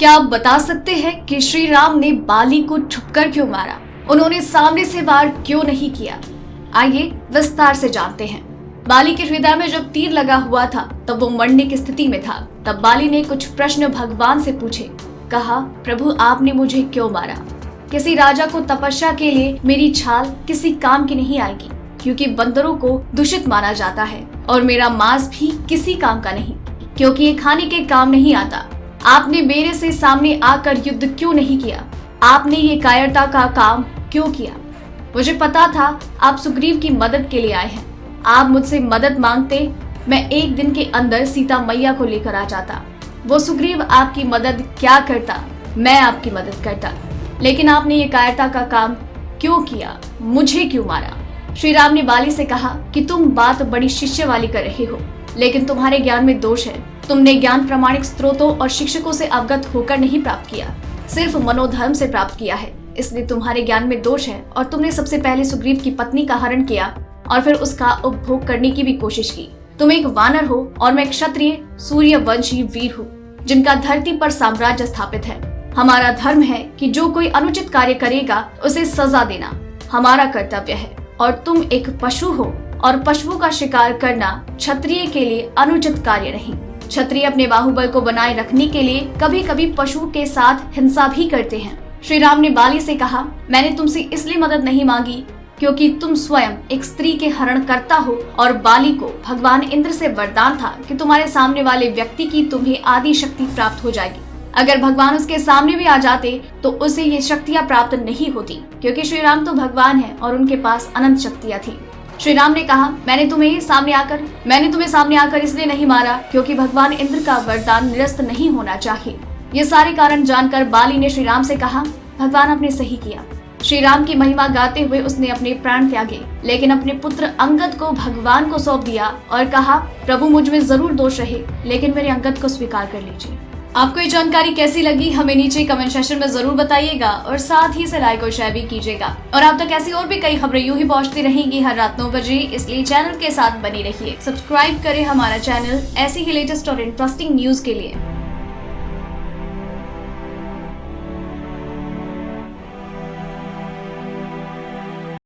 क्या आप बता सकते हैं कि श्री राम ने बाली को छुपकर क्यों मारा? उन्होंने सामने से वार क्यों नहीं किया? आइए विस्तार से जानते हैं। बाली के हृदय में जब तीर लगा हुआ था तब वो मरने की स्थिति में था। तब बाली ने कुछ प्रश्न भगवान से पूछे। कहा, प्रभु आपने मुझे क्यों मारा? किसी राजा को तपस्या के लिए मेरी छाल किसी काम की नहीं आएगी, क्योंकि बंदरों को दूषित माना जाता है, और मेरा मांस भी किसी काम का नहीं, क्योंकि ये खाने के काम नहीं आता। आपने मेरे से सामने आकर युद्ध क्यों नहीं किया? आपने ये कायरता का काम क्यों किया? मुझे पता था आप सुग्रीव की मदद के लिए आए हैं। आप मुझसे मदद मांगते, मैं एक दिन के अंदर सीता मैया को लेकर आ जाता। वो सुग्रीव आपकी मदद क्या करता, मैं आपकी मदद करता। लेकिन आपने ये कायरता का काम क्यों किया? मुझे क्यों मारा? श्री राम ने बाली से कहा कि तुम बात बड़ी शिष्य वाली कर रहे हो, लेकिन तुम्हारे ज्ञान में दोष है। तुमने ज्ञान प्रामाणिक स्रोतों और शिक्षकों से अवगत होकर नहीं प्राप्त किया, सिर्फ मनोधर्म से प्राप्त किया है। इसलिए तुम्हारे ज्ञान में दोष है, और तुमने सबसे पहले सुग्रीव की पत्नी का हरण किया और फिर उसका उपभोग करने की भी कोशिश की। तुम एक वानर हो और मैं क्षत्रिय सूर्यवंशी वीर हूँ, जिनका धरती पर साम्राज्य स्थापित है। हमारा धर्म है कि जो कोई अनुचित कार्य करेगा उसे सजा देना हमारा कर्तव्य है, और तुम एक पशु हो और पशुओं का शिकार करना क्षत्रिय के लिए अनुचित कार्य नहीं। क्षत्रिय अपने बाहुबल को बनाए रखने के लिए कभी कभी पशु के साथ हिंसा भी करते हैं। श्री राम ने बाली से कहा, मैंने तुमसे इसलिए मदद नहीं मांगी क्योंकि तुम स्वयं एक स्त्री के हरण करता हो, और बाली को भगवान इंद्र से वरदान था कि तुम्हारे सामने वाले व्यक्ति की तुम्हें आदि शक्ति प्राप्त हो जाएगी। अगर भगवान उसके सामने भी आ जाते तो उसे ये शक्तियां प्राप्त नहीं होती, क्योंकि श्री राम तो भगवान है और उनके पास अनंत शक्तियां थी। श्री राम ने कहा, मैंने तुम्हें सामने आकर इसलिए नहीं मारा क्योंकि भगवान इंद्र का वरदान निरस्त नहीं होना चाहिए। ये सारे कारण जानकर बाली ने श्री राम से कहा, भगवान आपने सही किया। श्री राम की महिमा गाते हुए उसने अपने प्राण त्यागे, लेकिन अपने पुत्र अंगद को भगवान को सौंप दिया और कहा, प्रभु मुझ में जरूर दोष रहे, लेकिन मेरे अंगद को स्वीकार कर लीजिए। आपको ये जानकारी कैसी लगी हमें नीचे कमेंट सेक्शन में जरूर बताइएगा, और साथ ही इसे लाइक और शेयर भी कीजिएगा। और आप तक ऐसी और भी कई खबरें यूं ही पहुंचती रहेंगी हर रात 9 बजे, इसलिए चैनल के साथ बनी रहिए। सब्सक्राइब करें हमारा चैनल ऐसी ही लेटेस्ट और इंटरेस्टिंग न्यूज के लिए।